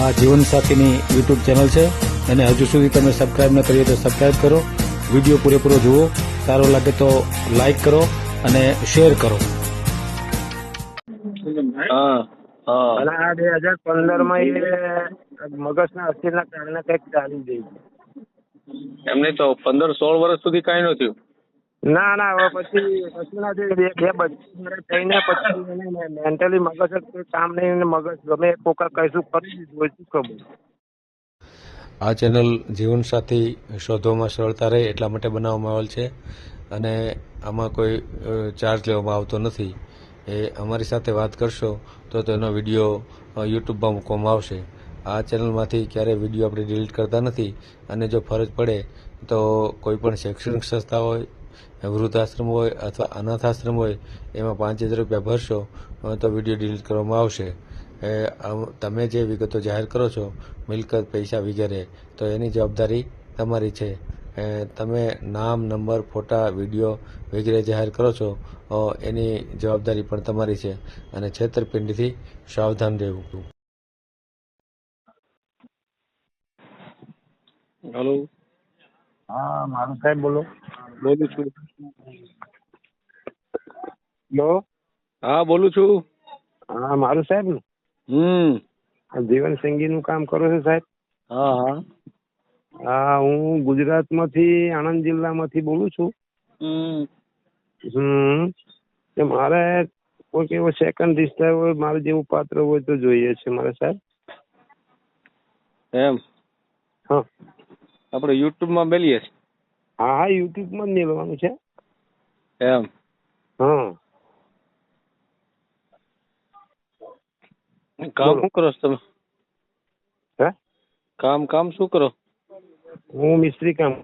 આ જીવનસાથીની YouTube channel છે અને હજુ સુધી તમે સબસ્ક્રાઇબ ન કરી હોય તો સબસ્ક્રાઇબ કરો. વિડીયો પૂરેપૂરો જુઓ, સારો લાગે તો લાઈક કરો અને શેર કરો. હા હા અને આ 2015 માં એ મગજના અસ્થિરના કારણે કંઈક ચાલી ગઈ. એમને તો 15-16 વર્ષ સુધી કાંઈ ન થયું. ના હવે પછીના જે બે બચ્ચા થઈને પછી એને મેન્ટલી મગજ જ કોઈ કામ નહીં, મગજ ગમે કોકા કઈશું કરી દીધું હોય, શું ખબર. આ ચેનલ જીવનસાથી શોધવામાં સરળતા રહે એટલા માટે બનાવવામાં આવેલ છે અને આમાં કોઈ ચાર્જ લેવામાં આવતો નથી. એ અમારી સાથે વાત કરશો તો તેનો વિડીયો યુટ્યુબમાં મૂકવામાં આવશે. આ ચેનલમાંથી ક્યારેય વિડીયો આપણે ડિલીટ કરતા નથી અને જો ફરજ પડે તો કોઈ પણ શૈક્ષણિક સંસ્થા હોય, વૃદ્ધાશ્રમ હોય અથવા અનાથાશ્રમ હોય એમાં 5000 રૂપિયા ભરશો તો વિડીયો ડિલીટ કરવામાં આવશે. તમે જે વિગતો જાહેર કરો છો, મિલકત, પૈસા વગેરે, તો એની જવાબદારી તમારી છે. તમે નામ, નંબર, ફોટા, વિડીયો વગેરે જાહેર કરો છો એની જવાબદારી પણ તમારી છે અને છેતરપિંડીથી સાવધાન રહેવું. હલો, હા મારું સાહેબ બોલો. બોલું છું. હેલો. હા બોલું છું. હા મારું સાહેબ ને જીવન સંગીનું કામ કરો છો સાહેબ? હા હા હા, હું ગુજરાતમાંથી, આણંદ જિલ્લામાંથી બોલું છું. તે મારે કોઈક એવો સેકન્ડ રિશ્તા હોય, મારે જેવું પાત્ર હોય તો જોઈએ છે મારે સાહેબ. એમ હા આપણે યુટ્યુબમાં મેલીએ છીએ. હા યુટ્યુબમાં જ મેળવાનું છે. એમ હા કામ બોલો. શું કરો છો તમે? હે? કામ શું કરો? હું મિસ્ત્રી કામ.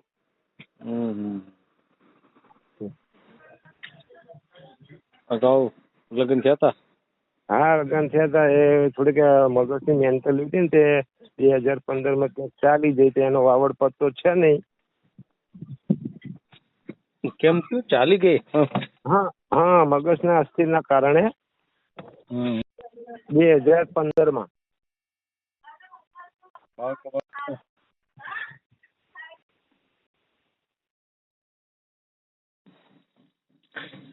અગાઉ લગ્ન થયા હતા? હા લગ્ન થયા હતા. એ થોડીક મગજની મેન્ટાલિટી ને તે 2015 માં ક્યાંક ચાલી જઈ, તો એનો વાવડ પત્તો છે નહીં. કેમ થયું? ચાલી ગઈ? હા મગજના અસ્થિરના કારણે 2015 માં.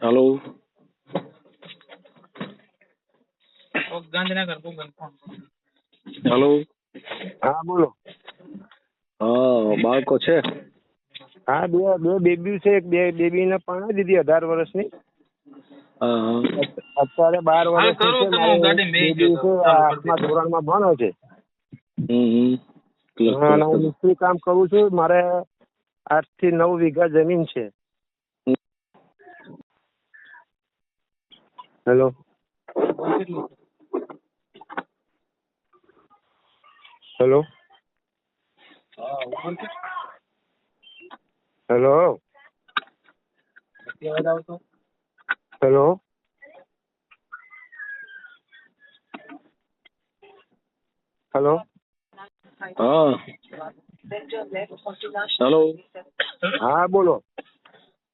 હલો. હલો. હા બોલો. હા, બાળકો છે? હા બે બેબી છે. બે બેબીને પરણાવી દીધી 18 વર્ષની. હા અત્યારે 12 વર્ષની છે. મારી બેબી છે 8મા ધોરણમાં ભણે છે. અને હું મિસ્ત્રી કામ કરું છું. મારે 8 થી 9 વીઘા જમીન છે. Hello. Hello. Hello. Hello. Hello. હા હલો. હા બોલો.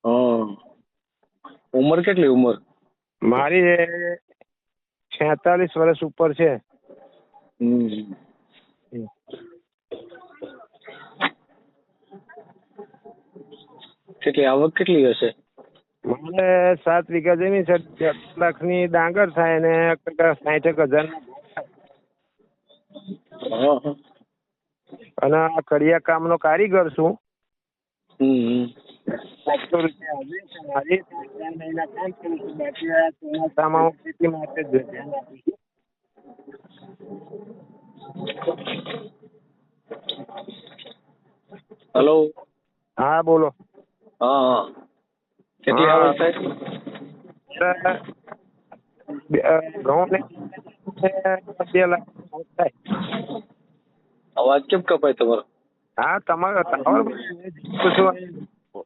હા, ઉંમર કેટલી? ઉંમર મારી 46 વર્ષ ઉપર છે. કેટલી આવક કેટલી હશે? મારે 7 વીઘા જમીન છે. 8 લાખની ડાંગર થાય ને 60,000 અને આ કડિયા કામનો કારીગર છું. 700 રૂપિયા હાજરી છે મારી. 3 મહિના કામ કરું છું. બાકી આ ચોમાસામાં હું ખેતી માટે જ ધ્યાન આપું છું. હલો. હા બોલો. હા, કેટલી આવક થાય? ઘઉં ને 2 લાખ થાય. અવાજ કેમ કપાય તમારો? હા તમારો ટાવર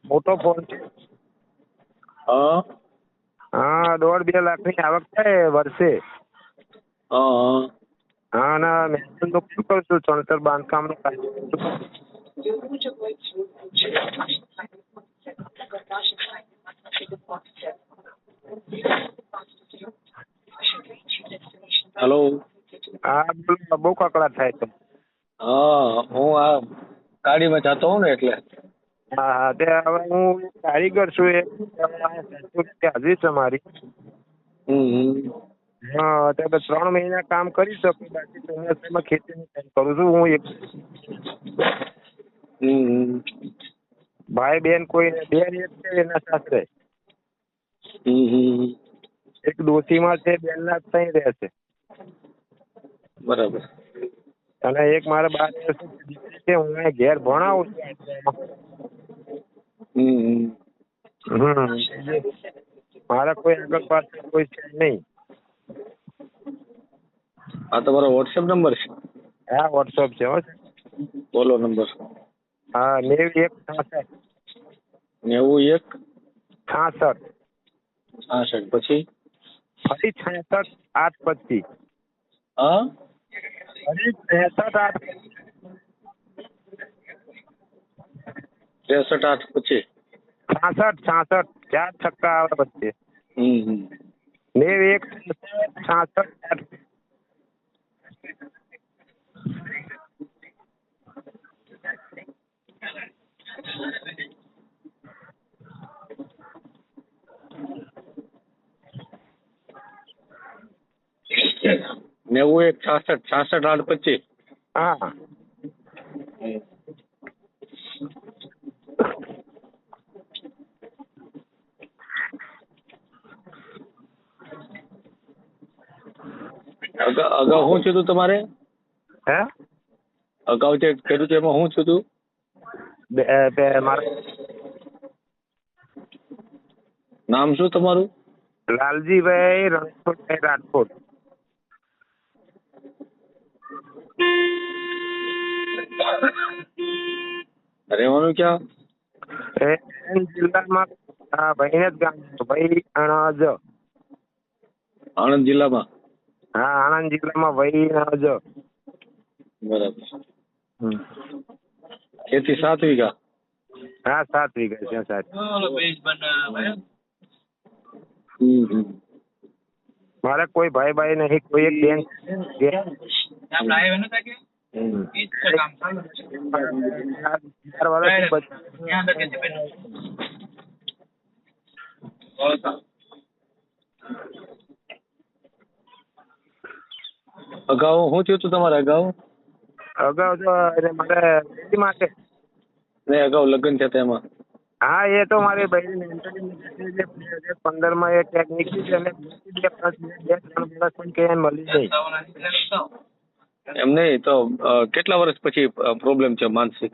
મોટો ફોન છે. હા 1.5-2 લાખની આવક થાય વર્ષે. હા હા અને મહેનત તો કેમ કરું છું? ચણતર બાંધકામનું કામ. હલો. હા બોલો, બહુ કકડાટ થાય છે. હા હું આ ગાડીમાં જતો હોઉં ને એટલે. હા હા તે હવે હું કારીગર છું એ હાજરી છે મારી. હા તે 3 મહિના કામ કરી શકું, બાકી ચોમાસામાં ખેતીનું કામ કરું છું હું. એક ભાઈ બેન કોઈ બેન એક છે એના સાસરે, એક ડોશીમાં છે, બેનના 3 રહે છે, બરાબર. અને એક મારા 12 વર્ષની દીકરી છે. હું અહીંયા ઘેર ભણાવું છું. મારા કોઈ આગળ પાછળ કોઈ છે નહીં. આ તમારો વોટ્સએપ નંબર છે? હા વોટ્સઅપ છે. હો બોલો નંબર. હા 9166 91 66 પછી ફરી 66 825. હા ફરી 66 63 8 પછી 66 4 છક્કા આવે વચ્ચે. 91 66 8. નેવું 1 66 66 8 25. હા અગાઉ શું થયું તું તમારે? હે અગાઉ જે કર્યું હતું એમાં શું થયું તું? મારા નામ શું તમારું? લાલજીભાઈ રણછોડભાઈ રાજકોટ. રહેવાનું ક્યાં? જિલ્લામાં ભાઈને જ ગામ છે, ભાઈ અણજ. આણંદ જિલ્લામાં? હા આણંદ જિલ્લામાં ભાઈ અણજ. બરાબર. ખેતી 7 વીઘા? હા 7 વીઘા છે સાહેબ. મારે કોઈ ભાઈ નહીં, કોઈ એક બેન. 4 અગાઉ શું થયું તું તમારે? અગાઉ તો મારે બેટી માટે. ને અગાઉ લગ્ન થયા હતા એમાં? હા એ તો મારી બહેન 2015 એ ક્યાંક નીકળી છે, અને 2-3 વર્ષ પણ ક્યાંય મળી નહીં. એમ નહીં તો કેટલા વર્ષ પછી પ્રોબ્લેમ છે માનસિક?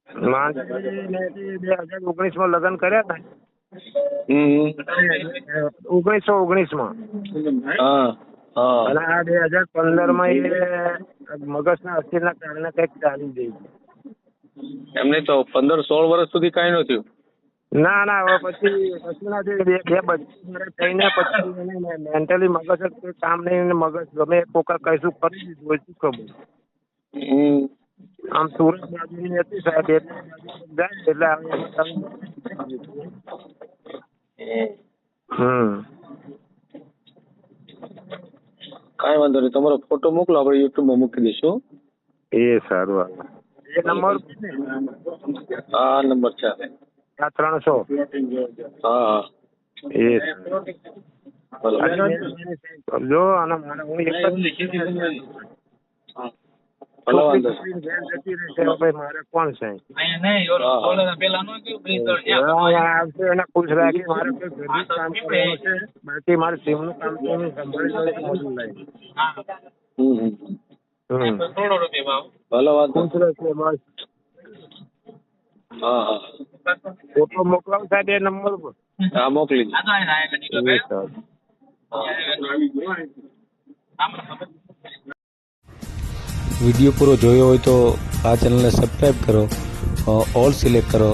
2019 લગ્ન કર્યા હતા. 1919 હા હા. અને આ 2015 એ મગજના અસ્થિરના કારણે કંઈક ચાલી ગઈ. એમને તો 15-16 વર્ષ સુધી કાંઈ ન થયું? ના હવે પછી બે બચ્ચા થઈને પછી એને મેન્ટલી મગજ જ કોઈ કામ નહીં. મગજ ગમે કોકા કઈશું કરી દીધું હોય, શું ખબર. આમ સુરત બાજુની હતી સાહેબ, જાય એટલે કાંઈ વાંધો નહીં. તમારો ફોટો મોકલો, આપણે યુટ્યુબમાં મૂકી દઈશું. એ સારું. એ નંબર આ નંબર છે. 300. હા એ કરજો. અને હું મારે કોણ છે આવશે એને ખુશ રાખી. મારે કોઈ ઘરનું કામ કરવાનું છે, બાકી મારે સીમનું કામ તો હું સંભાળી લઉં છું. ભલે વાંધો. ખુશ રહેશે બસ. હા હા ફોટો મોકલાવો સાહેબ એ નંબર પર. હા મોકલી દો. વિડીયો પૂરો જોયો હોય તો આ ચેનલને સબસ્ક્રાઈબ કરો, ઓલ સિલેક્ટ કરો,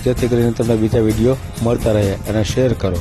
જેથી કરીને તમને બીજા વિડીયો મળતા રહે, અને શેર કરો.